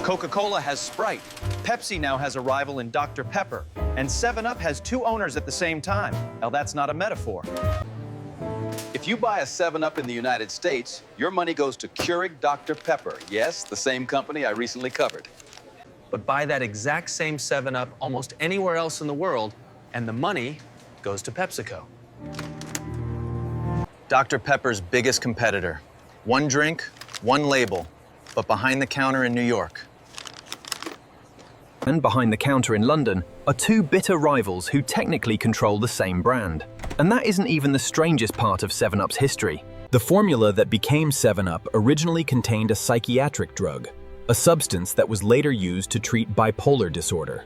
Coca-Cola has Sprite. Pepsi now has a rival in Dr. Pepper. And 7-Up has 2 owners at the same time. Now, that's not a metaphor. If you buy a 7-Up in the United States, your money goes to Keurig Dr. Pepper. Yes, the same company I recently covered. But buy that exact same 7-Up almost anywhere else in the world, and the money goes to PepsiCo. Dr. Pepper's biggest competitor. One drink, one label, but behind the counter in New York. And behind the counter in London are 2 bitter rivals who technically control the same brand. And that isn't even the strangest part of 7-Up's history. The formula that became 7-Up originally contained a psychiatric drug, a substance that was later used to treat bipolar disorder.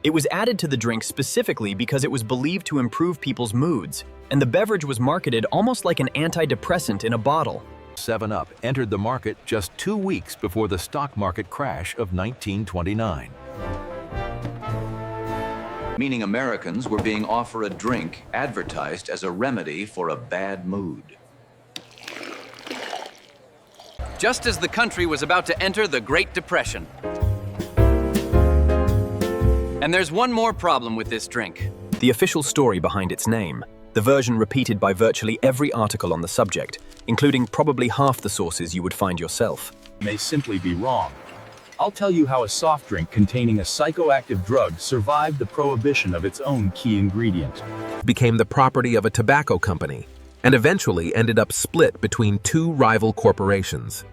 It was added to the drink specifically because it was believed to improve people's moods, and the beverage was marketed almost like an antidepressant in a bottle. 7-Up entered the market just 2 weeks before the stock market crash of 1929. Meaning Americans were being offered a drink advertised as a remedy for a bad mood. Just as the country was about to enter the Great Depression. And there's one more problem with this drink. The official story behind its name, the version repeated by virtually every article on the subject, including probably half the sources you would find yourself, may simply be wrong. I'll tell you how a soft drink containing a psychoactive drug survived the prohibition of its own key ingredient. Became the property of a tobacco company, and eventually ended up split between 2 rival corporations.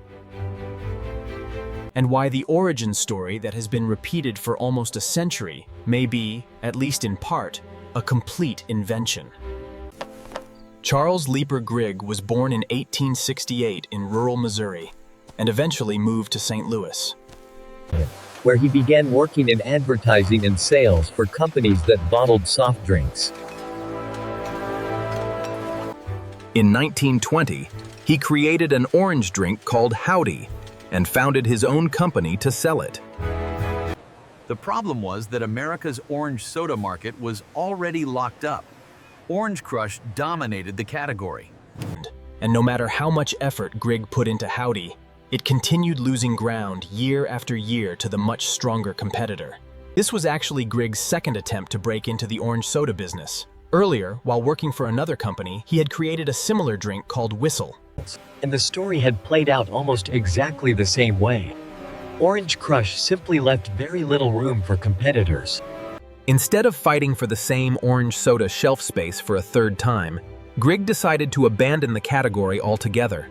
And why the origin story that has been repeated for almost a century may be, at least in part, a complete invention. Charles Leeper Grigg was born in 1868 in rural Missouri, and eventually moved to St. Louis, where he began working in advertising and sales for companies that bottled soft drinks. In 1920, he created an orange drink called Howdy and founded his own company to sell it. The problem was that America's orange soda market was already locked up. Orange Crush dominated the category. and no matter how much effort Grigg put into Howdy, it continued losing ground year after year to the much stronger competitor. This was actually Grigg's second attempt to break into the orange soda business. Earlier, while working for another company, he had created a similar drink called Whistle. And the story had played out almost exactly the same way. Orange Crush simply left very little room for competitors. Instead of fighting for the same orange soda shelf space for a third time, Grigg decided to abandon the category altogether.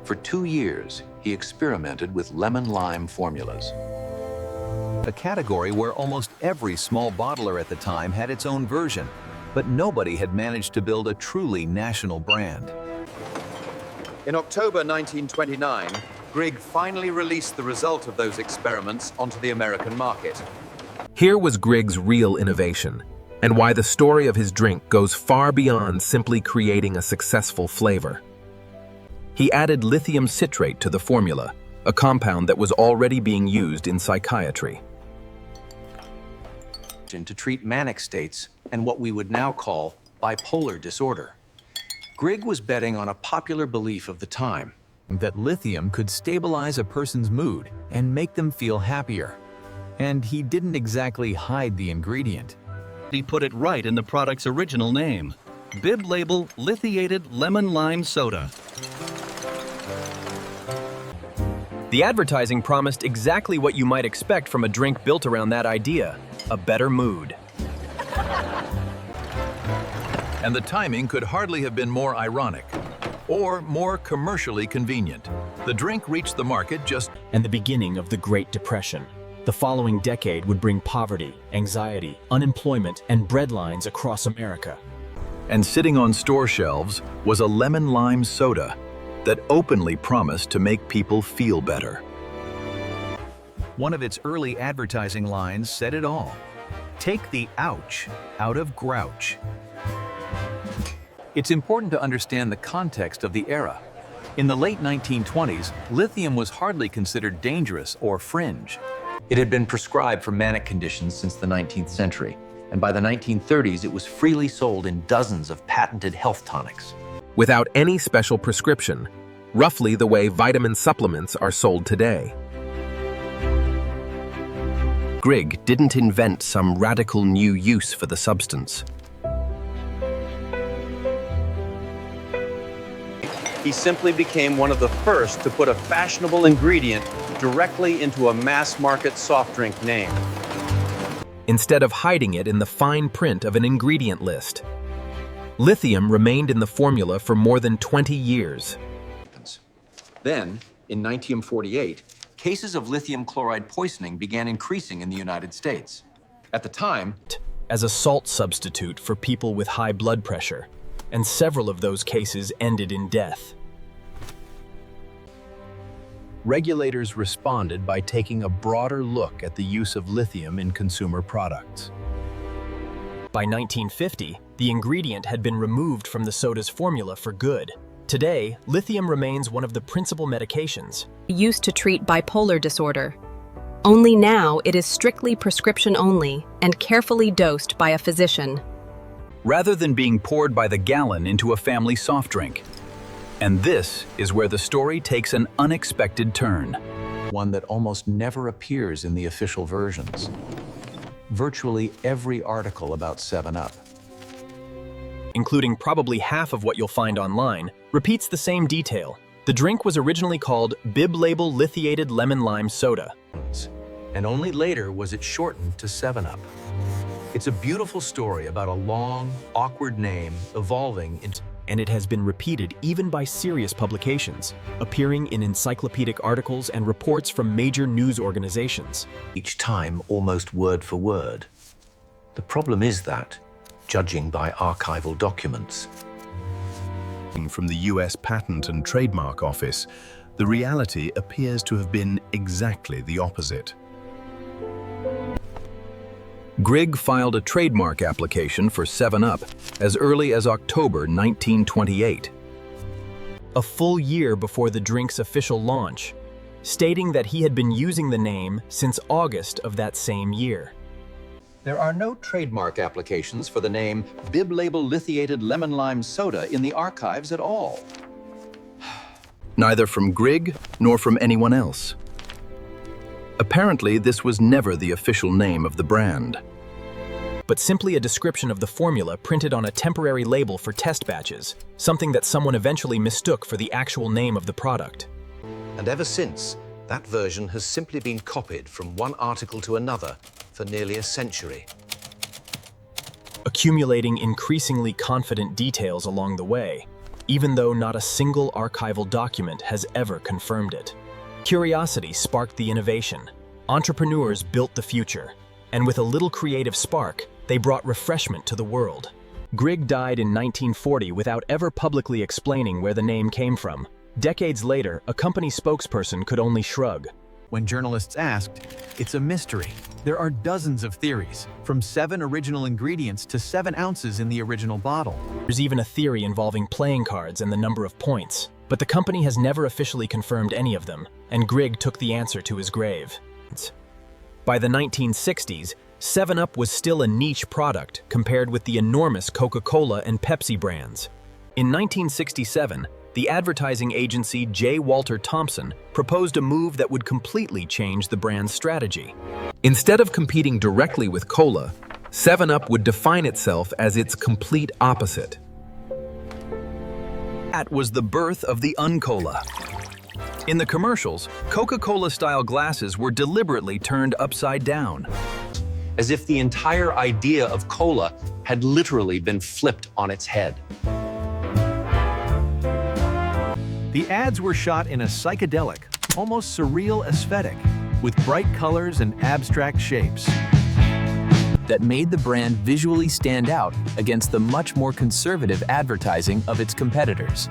For 2 years, he experimented with lemon-lime formulas. A category where almost every small bottler at the time had its own version, but nobody had managed to build a truly national brand. In October 1929, Grigg finally released the result of those experiments onto the American market. Here was Grigg's real innovation, and why the story of his drink goes far beyond simply creating a successful flavor. He added lithium citrate to the formula, a compound that was already being used in psychiatry. To treat manic states and what we would now call bipolar disorder. Grigg was betting on a popular belief of the time That lithium could stabilize a person's mood and make them feel happier. And he didn't exactly hide the ingredient. He put it right in the product's original name. Bib label lithiated lemon lime soda. The advertising promised exactly what you might expect from a drink built around that idea: a better mood. And the timing could hardly have been more ironic or more commercially convenient. The drink reached the market just And the beginning of the Great Depression. The following decade would bring poverty, anxiety, unemployment, and breadlines across America. and sitting on store shelves was a lemon-lime soda that openly promised to make people feel better. One of its early advertising lines said it all. Take the ouch out of grouch. It's important to understand the context of the era. In the late 1920s, lithium was hardly considered dangerous or fringe. It had been prescribed for manic conditions since the 19th century, and by the 1930s, it was freely sold in dozens of patented health tonics. Without any special prescription, roughly the way vitamin supplements are sold today. Grig didn't invent some radical new use for the substance. He simply became one of the first to put a fashionable ingredient directly into a mass-market soft drink name. Instead of hiding it in the fine print of an ingredient list. Lithium remained in the formula for more than 20 years. Then, in 1948, cases of lithium chloride poisoning began increasing in the United States. At the time, As a salt substitute for people with high blood pressure, and several of those cases ended in death. Regulators responded by taking a broader look at the use of lithium in consumer products. By 1950, the ingredient had been removed from the soda's formula for good. Today, lithium remains one of the principal medications. Used to treat bipolar disorder. Only now it is strictly prescription only and carefully dosed by a physician. Rather than being poured by the gallon into a family soft drink. And this is where the story takes an unexpected turn. one that almost never appears in the official versions. Virtually every article about 7-Up, including probably half of what you'll find online, repeats the same detail. The drink was originally called Bib Label Lithiated Lemon Lime Soda, and only later was it shortened to 7-Up. It's a beautiful story about a long, awkward name evolving into... and it has been repeated even by serious publications, appearing in encyclopedic articles and reports from major news organizations. each time almost word for word. The problem is that, judging by archival documents, From the US Patent and Trademark Office, the reality appears to have been exactly the opposite. Grig filed a trademark application for 7-Up as early as October 1928. A full year before the drink's official launch, stating that he had been using the name since August of that same year. there are no trademark applications for the name Bib Label Lithiated Lemon Lime Soda in the archives at all. Neither from Grig nor from anyone else. Apparently, this was never the official name of the brand. But simply a description of the formula printed on a temporary label for test batches, something that someone eventually mistook for the actual name of the product. And ever since, that version has simply been copied from one article to another for nearly a century. Accumulating increasingly confident details along the way, even though not a single archival document has ever confirmed it. Curiosity sparked the innovation. Entrepreneurs built the future, and with a little creative spark, they brought refreshment to the world. Grig died in 1940 without ever publicly explaining where the name came from. Decades later, a company spokesperson could only shrug. When journalists asked, it's a mystery. There are dozens of theories, from 7 original ingredients to 7 ounces in the original bottle. There's even a theory involving playing cards and the number of points, but the company has never officially confirmed any of them, and Grig took the answer to his grave. By the 1960s, 7-Up was still a niche product compared with the enormous Coca-Cola and Pepsi brands. In 1967, the advertising agency J. Walter Thompson proposed a move that would completely change the brand's strategy. Instead of competing directly with cola, 7-Up would define itself as its complete opposite. That was the birth of the Uncola. In the commercials, Coca-Cola-style glasses were deliberately turned upside down. As if the entire idea of cola had literally been flipped on its head. The ads were shot in a psychedelic, almost surreal aesthetic, with bright colors and abstract shapes that made the brand visually stand out against the much more conservative advertising of its competitors.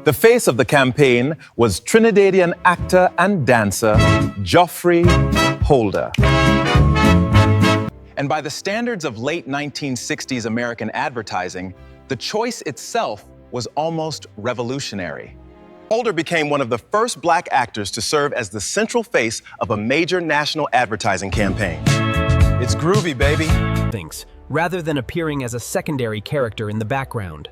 The face of the campaign was Trinidadian actor and dancer Geoffrey Holder. And by the standards of late 1960s American advertising, the choice itself was almost revolutionary. Holder became one of the first Black actors to serve as the central face of a major national advertising campaign. It's groovy, baby. Rather than appearing as a secondary character in the background.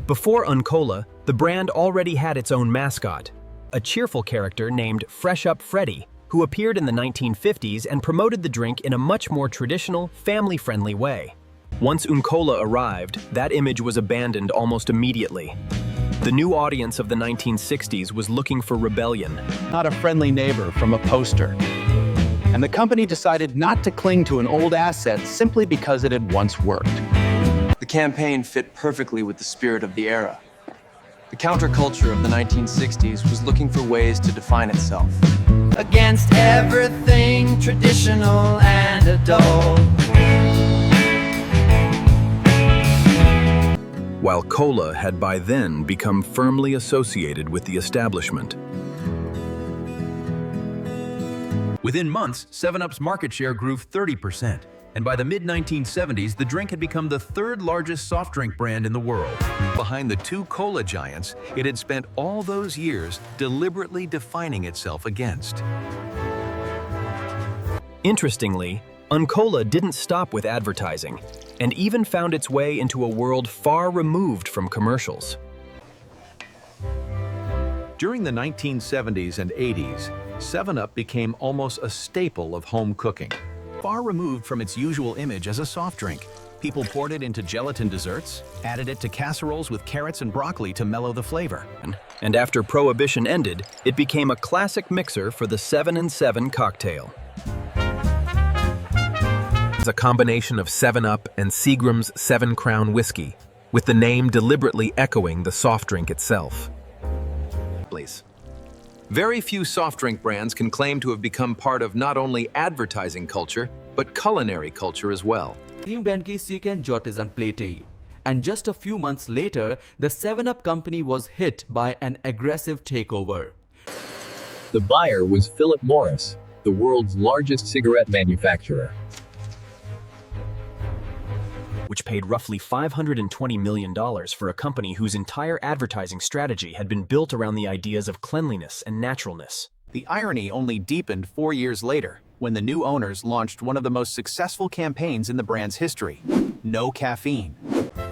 Before Uncola, the brand already had its own mascot, a cheerful character named Fresh Up Freddy, who appeared in the 1950s and promoted the drink in a much more traditional, family-friendly way. Once Uncola arrived, that image was abandoned almost immediately. The new audience of the 1960s was looking for rebellion. Not a friendly neighbor from a poster. And the company decided not to cling to an old asset simply because it had once worked. The campaign fit perfectly with the spirit of the era. The counterculture of the 1960s was looking for ways to define itself. Against everything traditional and adult. While cola had by then become firmly associated with the establishment. Within months, 7-Up's market share grew 30%, and by the mid-1970s, the drink had become the third largest soft drink brand in the world. Behind the two cola giants, it had spent all those years deliberately defining itself against. Interestingly, Uncola didn't stop with advertising, and even found its way into a world far removed from commercials. During the 1970s and 80s, 7-Up became almost a staple of home cooking. Far removed from its usual image as a soft drink, people poured it into gelatin desserts, added it to casseroles with carrots and broccoli to mellow the flavor. And after Prohibition ended, it became a classic mixer for the 7 and 7 cocktail. A combination of 7-Up and Seagram's 7 Crown whiskey, with the name deliberately echoing the soft drink itself. Please. Very few soft drink brands can claim to have become part of not only advertising culture, but culinary culture as well. Team brand की second Jortisan plate, and just a few months later, the 7-Up company was hit by an aggressive takeover. The buyer was Philip Morris, the world's largest cigarette manufacturer, which paid roughly $520 million for a company whose entire advertising strategy had been built around the ideas of cleanliness and naturalness. The irony only deepened 4 years later, when the new owners launched one of the most successful campaigns in the brand's history: no caffeine.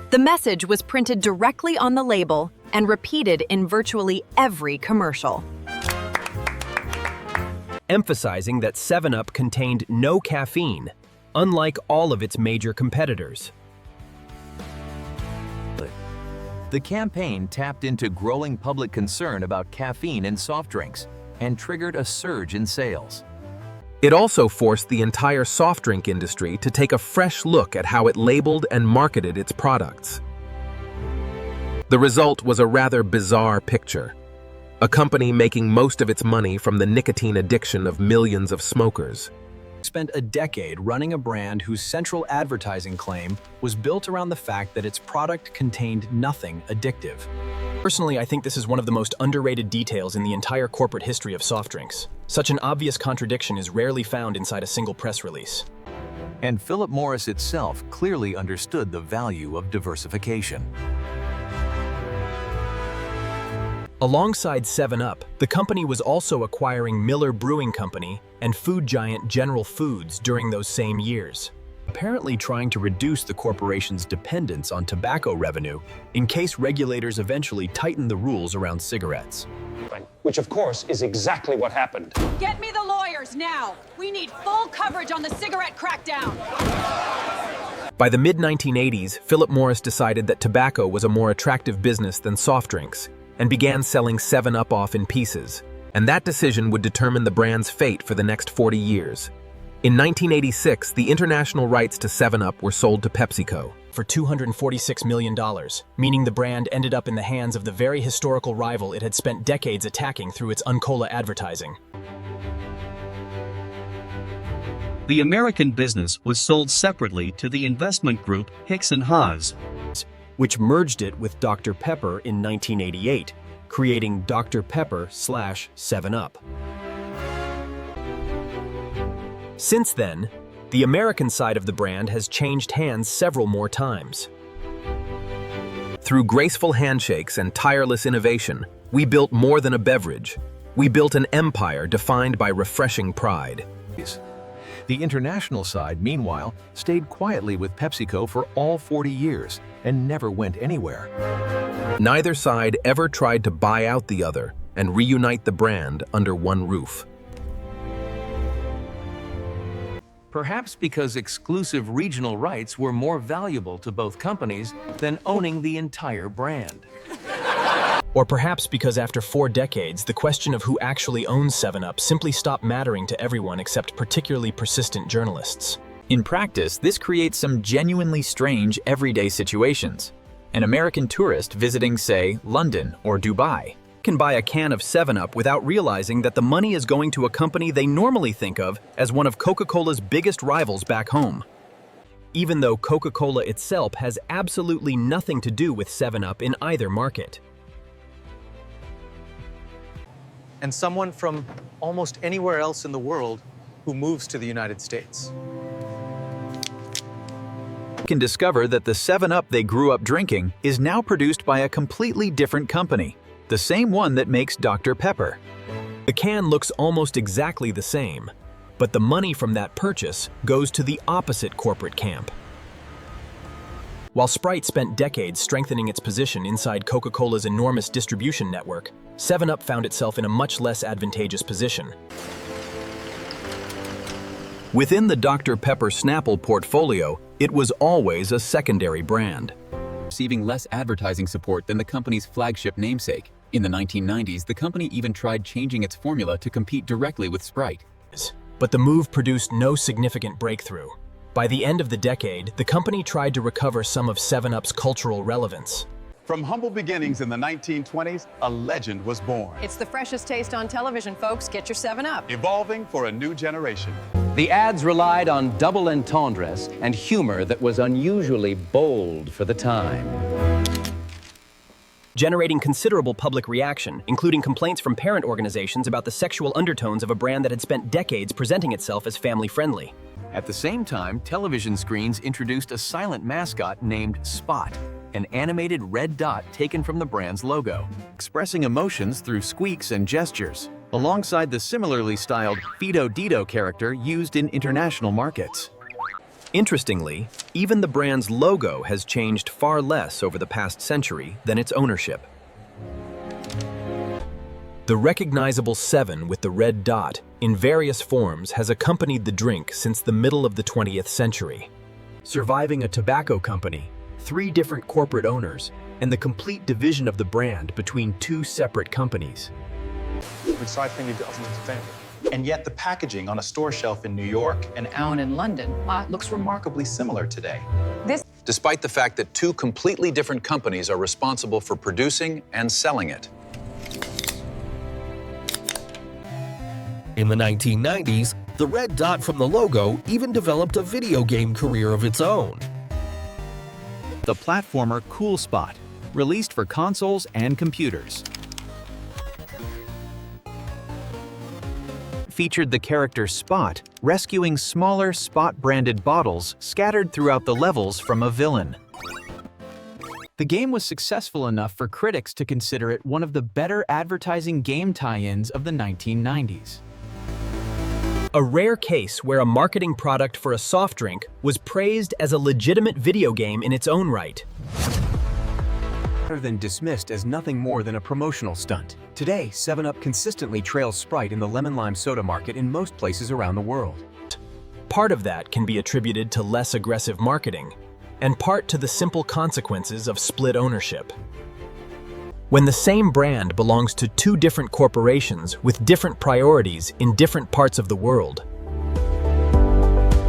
The message was printed directly on the label and repeated in virtually every commercial, emphasizing that 7-Up contained no caffeine, unlike all of its major competitors. The campaign tapped into growing public concern about caffeine in soft drinks and triggered a surge in sales. It also forced the entire soft drink industry to take a fresh look at how it labeled and marketed its products. The result was a rather bizarre picture. A company making most of its money from the nicotine addiction of millions of smokers. Spent a decade running a brand whose central advertising claim was built around the fact that its product contained nothing addictive. Personally, I think this is one of the most underrated details in the entire corporate history of soft drinks. Such an obvious contradiction is rarely found inside a single press release. And Philip Morris itself clearly understood the value of diversification. Alongside 7-Up, the company was also acquiring Miller Brewing Company and food giant General Foods during those same years, apparently trying to reduce the corporation's dependence on tobacco revenue in case regulators eventually tighten the rules around cigarettes. Which, of course, is exactly what happened. Get me the lawyers now! We need full coverage on the cigarette crackdown! By the mid-1980s, Philip Morris decided that tobacco was a more attractive business than soft drinks, and began selling 7-Up off in pieces. And that decision would determine the brand's fate for the next 40 years. In 1986, the international rights to 7-Up were sold to PepsiCo for $246 million, meaning the brand ended up in the hands of the very historical rival it had spent decades attacking through its Uncola advertising. The American business was sold separately to the investment group Hicks & Haas, which merged it with Dr. Pepper in 1988, creating Dr. Pepper/7-Up. Since then, the American side of the brand has changed hands several more times. Through graceful handshakes and tireless innovation, we built more than a beverage. We built an empire defined by refreshing pride. The international side, meanwhile, stayed quietly with PepsiCo for all 40 years and never went anywhere. Neither side ever tried to buy out the other and reunite the brand under one roof. Perhaps because exclusive regional rights were more valuable to both companies than owning the entire brand. Or perhaps because after 4 decades, the question of who actually owns 7-Up simply stopped mattering to everyone except particularly persistent journalists. In practice, this creates some genuinely strange everyday situations. An American tourist visiting, say, London or Dubai can buy a can of 7-Up without realizing that the money is going to a company they normally think of as one of Coca-Cola's biggest rivals back home. Even though Coca-Cola itself has absolutely nothing to do with 7-Up in either market. And someone from almost anywhere else in the world who moves to the United States can discover that the 7-Up they grew up drinking is now produced by a completely different company, the same one that makes Dr. Pepper. The can looks almost exactly the same, but the money from that purchase goes to the opposite corporate camp. While Sprite spent decades strengthening its position inside Coca-Cola's enormous distribution network, 7-Up found itself in a much less advantageous position. Within the Dr. Pepper Snapple portfolio, it was always a secondary brand, receiving less advertising support than the company's flagship namesake. In the 1990s, the company even tried changing its formula to compete directly with Sprite. But the move produced no significant breakthrough. By the end of the decade, the company tried to recover some of 7-Up's cultural relevance. From humble beginnings in the 1920s, a legend was born. It's the freshest taste on television, folks. Get your 7-Up. Evolving for a new generation. The ads relied on double entendres and humor that was unusually bold for the time, generating considerable public reaction, including complaints from parent organizations about the sexual undertones of a brand that had spent decades presenting itself as family-friendly. At the same time, television screens introduced a silent mascot named Spot, an animated red dot taken from the brand's logo, expressing emotions through squeaks and gestures, alongside the similarly styled Fido Dido character used in international markets. Interestingly, even the brand's logo has changed far less over the past century than its ownership. The recognizable 7 with the red dot, in various forms, has accompanied the drink since the middle of the 20th century. Surviving a tobacco company, 3 different corporate owners, and the complete division of the brand between 2 separate companies. Recycling the ultimate thing. And yet the packaging on a store shelf in New York and out in London looks remarkably similar today. despite the fact that 2 completely different companies are responsible for producing and selling it. In the 1990s, the red dot from the logo even developed a video game career of its own. The platformer Cool Spot, released for consoles and computers. Featured the character Spot, rescuing smaller Spot-branded bottles scattered throughout the levels from a villain. The game was successful enough for critics to consider it one of the better advertising game tie-ins of the 1990s. A rare case where a marketing product for a soft drink was praised as a legitimate video game in its own right. Rather than dismissed as nothing more than a promotional stunt. Today, 7-Up consistently trails Sprite in the lemon-lime soda market in most places around the world. Part of that can be attributed to less aggressive marketing, and part to the simple consequences of split ownership. When the same brand belongs to 2 different corporations with different priorities in different parts of the world,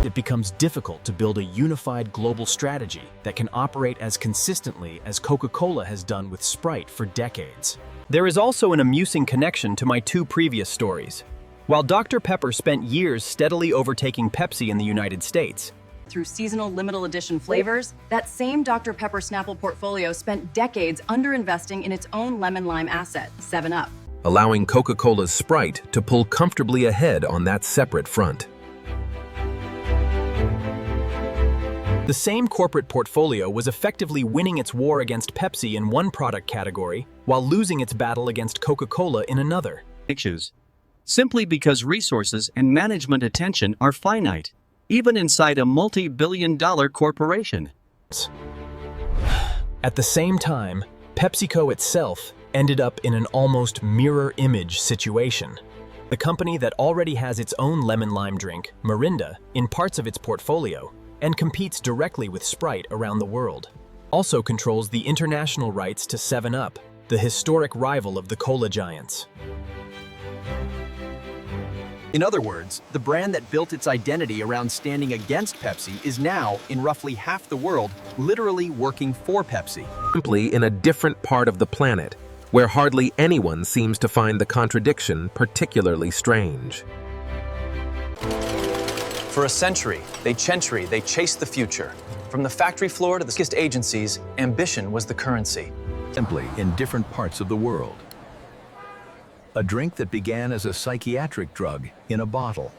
it becomes difficult to build a unified global strategy that can operate as consistently as Coca-Cola has done with Sprite for decades. There is also an amusing connection to my 2 previous stories. While Dr. Pepper spent years steadily overtaking Pepsi in the United States, through seasonal limited edition flavors, that same Dr. Pepper Snapple portfolio spent decades underinvesting in its own lemon-lime asset, 7-Up, allowing Coca-Cola's Sprite to pull comfortably ahead on that separate front. The same corporate portfolio was effectively winning its war against Pepsi in one product category while losing its battle against Coca-Cola in another. Issues. Simply because resources and management attention are finite. even inside a multi-billion-dollar corporation. At the same time, PepsiCo itself ended up in an almost mirror image situation. The company that already has its own lemon-lime drink, Mirinda, in parts of its portfolio, and competes directly with Sprite around the world, also controls the international rights to 7-Up, the historic rival of the cola giants. In other words, the brand that built its identity around standing against Pepsi is now, in roughly half the world, literally working for Pepsi. Simply in a different part of the planet, where hardly anyone seems to find the contradiction particularly strange. For a century, they chased the future. From the factory floor to the biggest agencies, ambition was the currency. Simply in different parts of the world. A drink that began as a psychiatric drug in a bottle,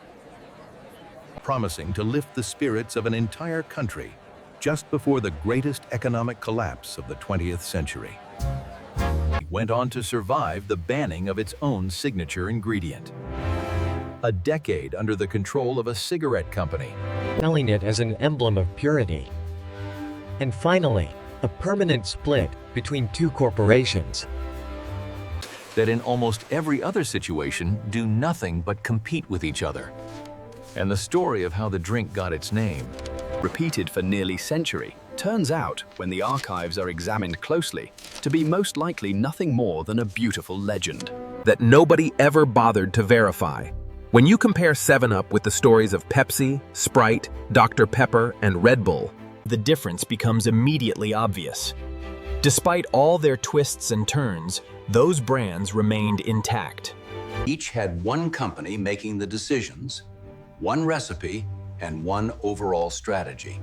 promising to lift the spirits of an entire country just before the greatest economic collapse of the 20th century. It went on to survive the banning of its own signature ingredient. A decade under the control of a cigarette company, selling it as an emblem of purity. And finally, a permanent split between two corporations that in almost every other situation do nothing but compete with each other. And the story of how the drink got its name, repeated for nearly a century, turns out, when the archives are examined closely, to be most likely nothing more than a beautiful legend that nobody ever bothered to verify. When you compare 7-Up with the stories of Pepsi, Sprite, Dr. Pepper, and Red Bull, the difference becomes immediately obvious. Despite all their twists and turns, those brands remained intact. Each had one company making the decisions, one recipe, and one overall strategy.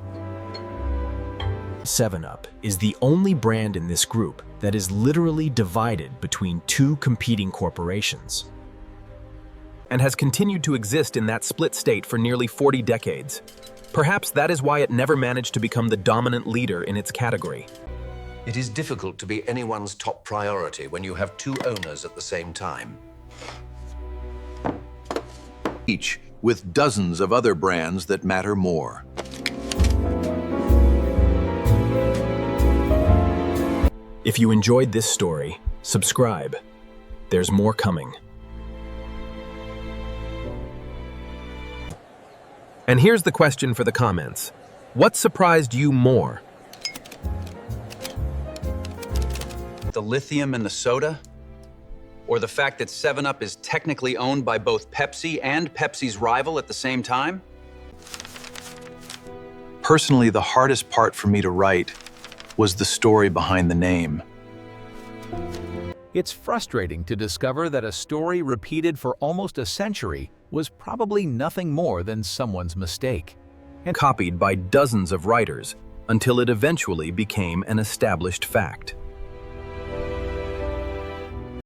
7-Up is the only brand in this group that is literally divided between two competing corporations, and has continued to exist in that split state for nearly 40 decades. Perhaps that is why it never managed to become the dominant leader in its category. It is difficult to be anyone's top priority when you have two owners at the same time. each with dozens of other brands that matter more. If you enjoyed this story, subscribe. There's more coming. And here's the question for the comments. What surprised you more? The lithium in the soda? Or the fact that 7-Up is technically owned by both Pepsi and Pepsi's rival at the same time? Personally, the hardest part for me to write was the story behind the name. It's frustrating to discover that a story repeated for almost a century was probably nothing more than someone's mistake. And copied by dozens of writers until it eventually became an established fact.